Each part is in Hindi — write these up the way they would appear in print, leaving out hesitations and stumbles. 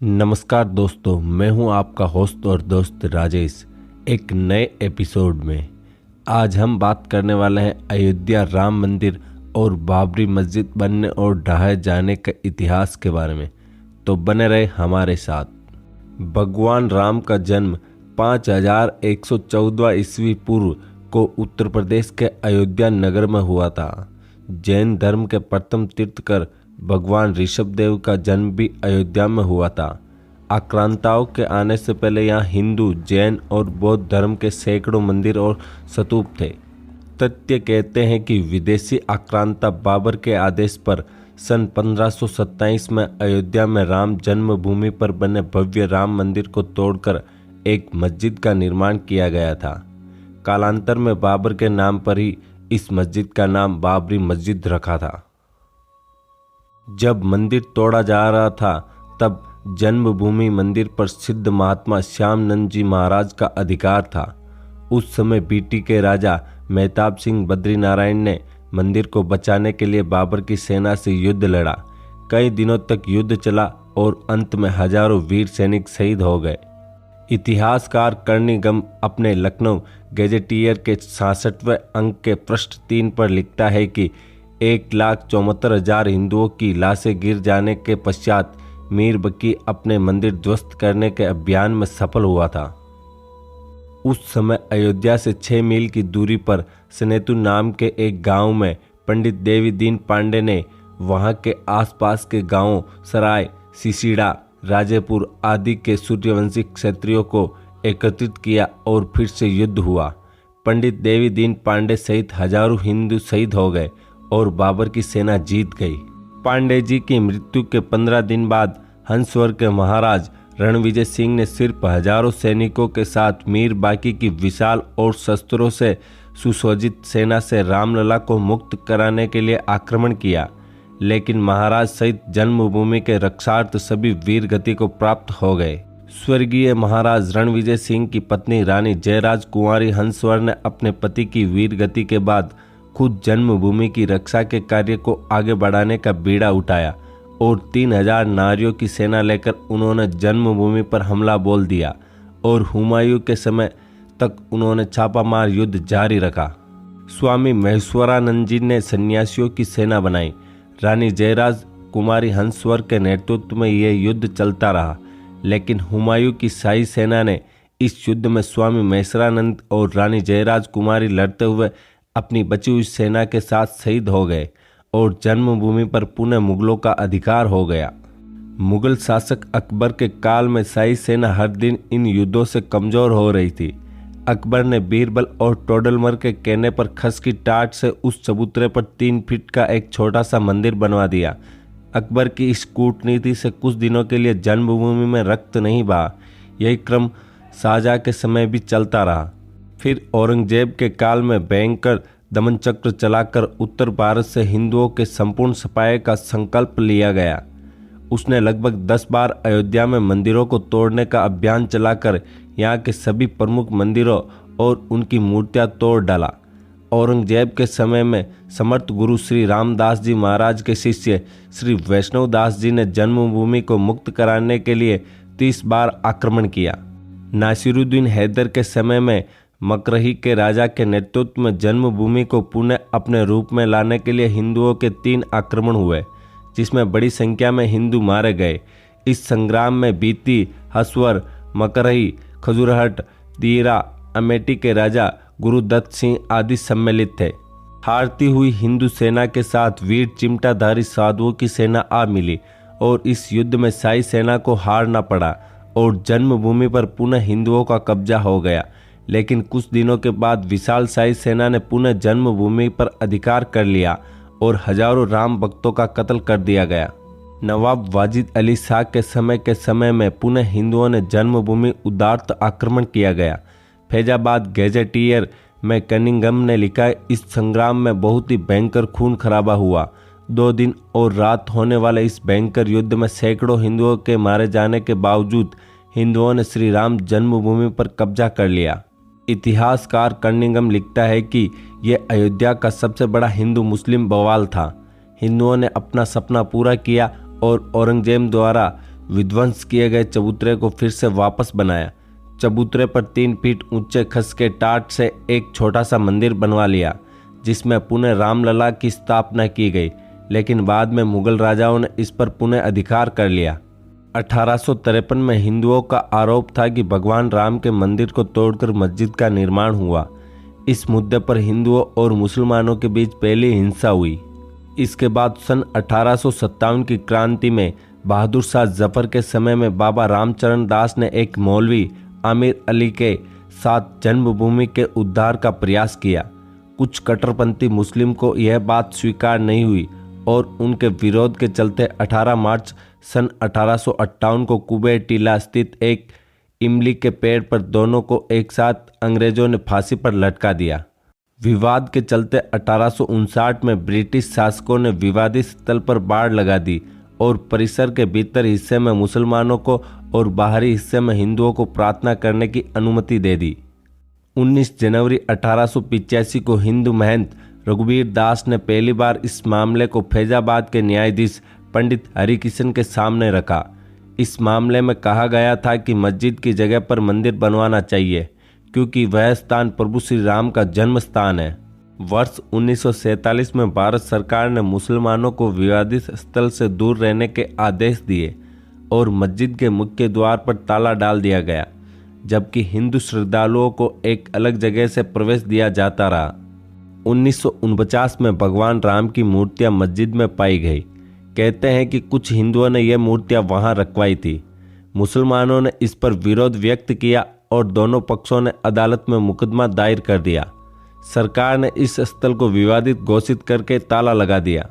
नमस्कार दोस्तों, मैं हूं आपका होस्ट और दोस्त राजेश। एक नए एपिसोड में आज हम बात करने वाले हैं अयोध्या राम मंदिर और बाबरी मस्जिद बनने और ढहाए जाने के इतिहास के बारे में। तो बने रहे हमारे साथ। भगवान राम का जन्म 5114 ईस्वी पूर्व को उत्तर प्रदेश के अयोध्या नगर में हुआ था। जैन धर्म के प्रथम तीर्थकर भगवान ऋषभदेव का जन्म भी अयोध्या में हुआ था। आक्रांताओं के आने से पहले यहाँ हिंदू, जैन और बौद्ध धर्म के सैकड़ों मंदिर और स्तूप थे। तथ्य कहते हैं कि विदेशी आक्रांता बाबर के आदेश पर सन 1527 में अयोध्या में राम जन्मभूमि पर बने भव्य राम मंदिर को तोड़कर एक मस्जिद का निर्माण किया गया था। कालांतर में बाबर के नाम पर ही इस मस्जिद का नाम बाबरी मस्जिद रखा था। जब मंदिर तोड़ा जा रहा था तब जन्मभूमि मंदिर पर सिद्ध महात्मा श्यामनंद जी महाराज का अधिकार था। उस समय बीटी के राजा मेहताब सिंह बद्रीनारायण ने मंदिर को बचाने के लिए बाबर की सेना से युद्ध लड़ा। कई दिनों तक युद्ध चला और अंत में हजारों वीर सैनिक शहीद हो गए। इतिहासकार कर्णिगम अपने लखनऊ गैजेटियर के 66वें अंक के पृष्ठ 3 पर लिखता है कि 1,74,000 हिंदुओं की लाशें गिर जाने के पश्चात मीर बकी अपने मंदिर ध्वस्त करने के अभियान में सफल हुआ था। उस समय अयोध्या से 6 मील की दूरी पर सनेतु नाम के एक गांव में पंडित देवी दीन पांडे ने वहां के आसपास के गांवों सराय, सिसीड़ा, राजेपुर आदि के सूर्यवंशी क्षत्रियों को एकत्रित किया और फिर से युद्ध हुआ। पंडित देवी दीन पांडे सहित हजारों हिंदू शहीद हो गए और बाबर की सेना जीत गई। पांडे जी की मृत्यु के 15 दिन बाद हंसवर के महाराज रणविजय सिंह ने सिर्फ हजारों सैनिकों के साथ मीर बाकी की विशाल और शस्त्रों से सुसज्जित सेना से रामलला को मुक्त कराने के लिए आक्रमण किया। लेकिन महाराज सहित जन्मभूमि के रक्षार्थ सभी वीर गति को प्राप्त हो गए। स्वर्गीय महाराज रणविजय सिंह की पत्नी रानी जयराज कुंवारी हंसवर ने अपने पति की वीर गति के बाद खुद जन्मभूमि की रक्षा के कार्य को आगे बढ़ाने का बीड़ा उठाया और 3000 नारियों की सेना लेकर उन्होंने जन्मभूमि पर हमला बोल दिया और हुमायूं के समय तक उन्होंने छापामार युद्ध जारी रखा। स्वामी महेश्वरानंद जी ने सन्यासियों की सेना बनाई। रानी जयराज कुमारी हंसवर के नेतृत्व में यह युद्ध चलता रहा, लेकिन हुमायूं की शाही सेना ने इस युद्ध में स्वामी महेश्वरानंद और रानी जयराज कुमारी लड़ते हुए अपनी बची हुई सेना के साथ शहीद हो गए और जन्मभूमि पर पुनः मुगलों का अधिकार हो गया। मुगल शासक अकबर के काल में शाही सेना हर दिन इन युद्धों से कमजोर हो रही थी। अकबर ने बीरबल और टोडरमल के कहने पर खस की टाट से उस चबूतरे पर 3 फीट का एक छोटा सा मंदिर बनवा दिया। अकबर की इस कूटनीति से कुछ दिनों के लिए जन्मभूमि में रक्त नहीं बहा। यही क्रम शाहजहां के समय भी चलता रहा। फिर औरंगजेब के काल में भयंकर दमन चक्र चलाकर उत्तर भारत से हिंदुओं के संपूर्ण सफाये का संकल्प लिया गया। उसने लगभग 10 बार अयोध्या में मंदिरों को तोड़ने का अभियान चलाकर यहाँ के सभी प्रमुख मंदिरों और उनकी मूर्तियां तोड़ डाला। औरंगजेब के समय में समर्थ गुरु श्री रामदास जी महाराज के शिष्य श्री वैष्णव दास जी ने जन्मभूमि को मुक्त कराने के लिए 30 बार आक्रमण किया। नासिरुद्दीन हैदर के समय में मकरही के राजा के नेतृत्व में जन्मभूमि को पुनः अपने रूप में लाने के लिए हिंदुओं के 3 आक्रमण हुए, जिसमें बड़ी संख्या में हिंदू मारे गए। इस संग्राम में बीती, हसवर, मकरही, खजुरहट, दीरा, अमेठी के राजा गुरुदत्त सिंह आदि सम्मिलित थे। हारती हुई हिंदू सेना के साथ वीर चिमटाधारी साधुओं की सेना आ मिली और इस युद्ध में शाही सेना को हारना पड़ा और जन्मभूमि पर पुनः हिंदुओं का कब्जा हो गया। लेकिन कुछ दिनों के बाद विशाल शाही सेना ने पुनः जन्मभूमि पर अधिकार कर लिया और हजारों राम भक्तों का कत्ल कर दिया गया। नवाब वाजिद अली शाह के समय में पुनः हिंदुओं ने जन्मभूमि उदारत आक्रमण किया गया। फैजाबाद गैजेटियर में कनिंगम ने लिखा, इस संग्राम में बहुत ही भयंकर खून खराबा हुआ। 2 दिन और रात होने वाले इस भयंकर युद्ध में सैकड़ों हिंदुओं के मारे जाने के बावजूद हिंदुओं ने श्री राम जन्मभूमि पर कब्जा कर लिया। इतिहासकार कर्णिगम लिखता है कि यह अयोध्या का सबसे बड़ा हिंदू मुस्लिम बवाल था। हिंदुओं ने अपना सपना पूरा किया और औरंगजेब द्वारा विध्वंस किए गए चबूतरे को फिर से वापस बनाया। चबूतरे पर 3 फीट ऊंचे खस के टाट से एक छोटा सा मंदिर बनवा लिया, जिसमें पुनः रामलला की स्थापना की गई, लेकिन बाद में मुगल राजाओं ने इस पर पुनः अधिकार कर लिया। 1853 में हिंदुओं का आरोप था कि भगवान राम के मंदिर को तोड़कर मस्जिद का निर्माण हुआ। इस मुद्दे पर हिंदुओं और मुसलमानों के बीच पहली हिंसा हुई। इसके बाद सन 1857 की क्रांति में बहादुर शाह जफर के समय में बाबा रामचरण दास ने एक मौलवी आमिर अली के साथ जन्मभूमि के उद्धार का प्रयास किया। कुछ कट्टरपंथी मुस्लिम को यह बात स्वीकार नहीं हुई और उनके विरोध के चलते 18 मार्च सन 1858 को कुबेर टीला स्थित एक इमली के पेड़ पर दोनों को एक साथ अंग्रेजों ने फांसी पर लटका दिया। विवाद के चलते 1859 में ब्रिटिश शासकों ने विवादित स्थल पर बाड़ लगा दी और परिसर के भीतर हिस्से में मुसलमानों को और बाहरी हिस्से में हिंदुओं को प्रार्थना करने की अनुमति दे दी। 19 जनवरी 1885 को हिंदू महंत रघुवीर दास ने पहली बार इस मामले को फैजाबाद के न्यायाधीश पंडित हरिकिशन के सामने रखा। इस मामले में कहा गया था कि मस्जिद की जगह पर मंदिर बनवाना चाहिए, क्योंकि वह स्थान प्रभु श्री राम का जन्म स्थान है। वर्ष 1947 में भारत सरकार ने मुसलमानों को विवादित स्थल से दूर रहने के आदेश दिए और मस्जिद के मुख्य द्वार पर ताला डाल दिया गया, जबकि हिंदू श्रद्धालुओं को एक अलग जगह से प्रवेश दिया जाता रहा। 1949 में भगवान राम की मूर्तियां मस्जिद में पाई गई। कहते हैं कि कुछ हिंदुओं ने यह मूर्तियां वहां रखवाई थी। मुसलमानों ने इस पर विरोध व्यक्त किया और दोनों पक्षों ने अदालत में मुकदमा दायर कर दिया। सरकार ने इस स्थल को विवादित घोषित करके ताला लगा दिया।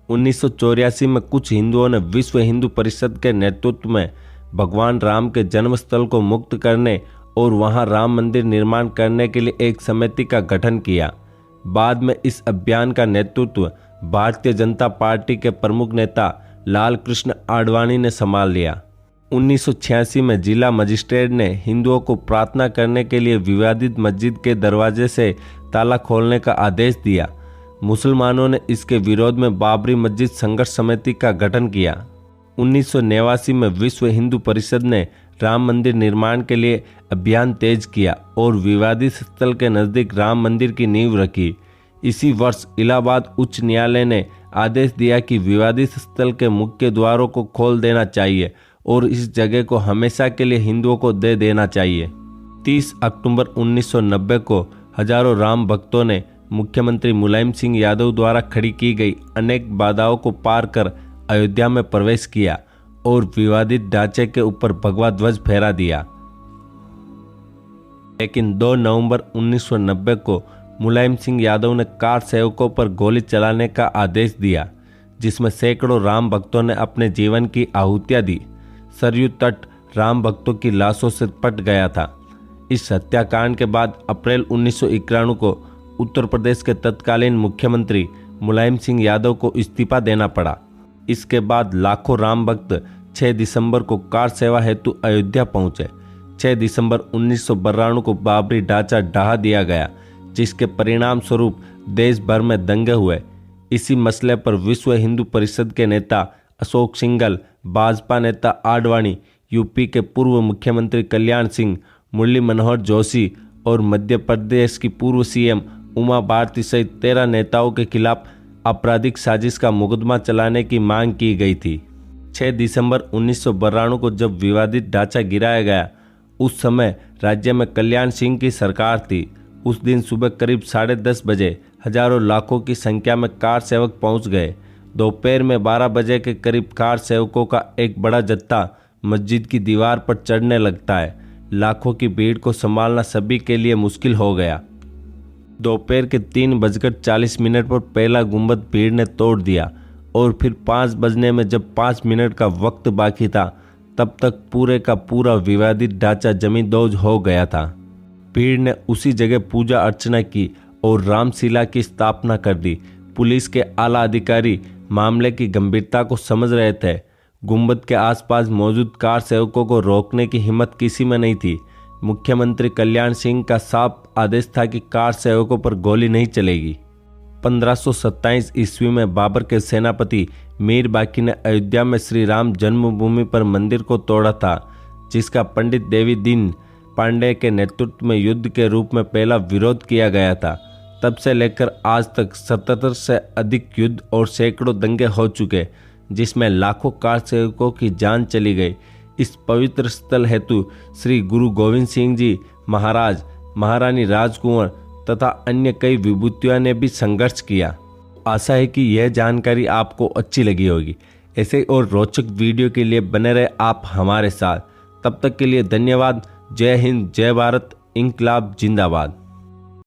1984 में कुछ हिंदुओं ने विश्व हिंदू परिषद के नेतृत्व में भगवान राम के जन्म स्थल को मुक्त करने और वहां राम मंदिर निर्माण करने के लिए एक समिति का गठन किया। बाद में इस अभियान का नेतृत्व भारतीय जनता पार्टी के प्रमुख नेता लाल कृष्ण आडवाणी ने संभाल लिया। 1986 में जिला मजिस्ट्रेट ने हिंदुओं को प्रार्थना करने के लिए विवादित मस्जिद के दरवाजे से ताला खोलने का आदेश दिया। मुसलमानों ने इसके विरोध में बाबरी मस्जिद संघर्ष समिति का गठन किया। 1989 में विश्व हिंदू परिषद ने राम मंदिर निर्माण के लिए अभियान तेज किया और विवादित स्थल के नज़दीक राम मंदिर की नींव रखी। इसी वर्ष इलाहाबाद उच्च न्यायालय ने आदेश दिया कि विवादित स्थल के मुख्य द्वारों को खोल देना चाहिए और इस जगह को हमेशा के लिए हिंदुओं को दे देना चाहिए। 30 अक्टूबर 1990 को हजारों राम भक्तों ने मुख्यमंत्री मुलायम सिंह यादव द्वारा खड़ी की गई अनेक बाधाओं को पार कर अयोध्या में प्रवेश किया और विवादित ढांचे के ऊपर भगवा ध्वज फहरा दिया। लेकिन 2 नवंबर 1990 को मुलायम सिंह यादव ने कार सेवकों पर गोली चलाने का आदेश दिया, जिसमें सैकड़ों राम भक्तों ने अपने जीवन की आहुतियां दी। सरयू तट राम भक्तों की लाशों से पट गया था। इस हत्याकांड के बाद अप्रैल 1991 को उत्तर प्रदेश के तत्कालीन मुख्यमंत्री मुलायम सिंह यादव को इस्तीफा देना पड़ा। इसके बाद लाखों राम भक्त 6 दिसंबर को कार सेवा हेतु अयोध्या पहुंचे। 6 दिसंबर 1992 को बाबरी ढांचा ढहा दिया गया, जिसके परिणाम स्वरूप देश भर में दंगे हुए। इसी मसले पर विश्व हिंदू परिषद के नेता अशोक सिंघल, भाजपा नेता आडवाणी, यूपी के पूर्व मुख्यमंत्री कल्याण सिंह, मुरली मनोहर जोशी और मध्य प्रदेश की पूर्व सीएम उमा भारती सहित 13 नेताओं के खिलाफ आपराधिक साजिश का मुकदमा चलाने की मांग की गई थी। 6 दिसंबर 1992 को जब विवादित ढांचा गिराया गया, उस समय राज्य में कल्याण सिंह की सरकार थी। उस दिन सुबह करीब 10:30 बजे हजारों लाखों की संख्या में कार सेवक पहुंच गए। दोपहर में 12 बजे के करीब कार सेवकों का एक बड़ा जत्था मस्जिद की दीवार पर चढ़ने लगता है। लाखों की भीड़ को संभालना सभी के लिए मुश्किल हो गया। दोपहर के 3:40 पर पहला गुंबद भीड़ ने तोड़ दिया और फिर 5 बजने में जब 5 मिनट का वक्त बाकी था, तब तक पूरे का पूरा विवादित ढांचा जमींदोज हो गया था। भीड़ ने उसी जगह पूजा अर्चना की और रामशिला की स्थापना कर दी। पुलिस के आला अधिकारी मामले की गंभीरता को समझ रहे थे। गुंबद के आसपास मौजूद कार सेवकों को रोकने की हिम्मत किसी में नहीं थी। मुख्यमंत्री कल्याण सिंह का साफ आदेश था कि कार सेवकों पर गोली नहीं चलेगी। 1527 ईस्वी में बाबर के सेनापति मीर बाकी ने अयोध्या में श्री राम जन्मभूमि पर मंदिर को तोड़ा था, जिसका पंडित देवी दीन पांडे के नेतृत्व में युद्ध के रूप में पहला विरोध किया गया था। तब से लेकर आज तक 77 से अधिक युद्ध और सैकड़ों दंगे हो चुके, जिसमें लाखों कार सेवकों की जान चली गई। इस पवित्र स्थल हेतु श्री गुरु गोविंद सिंह जी महाराज, महारानी राजकुंवर तथा अन्य कई विभूतियों ने भी संघर्ष किया। आशा है कि यह जानकारी आपको अच्छी लगी होगी। ऐसे और रोचक वीडियो के लिए बने रहे आप हमारे साथ। तब तक के लिए धन्यवाद। जय हिंद, जय भारत, इंकलाब जिंदाबाद।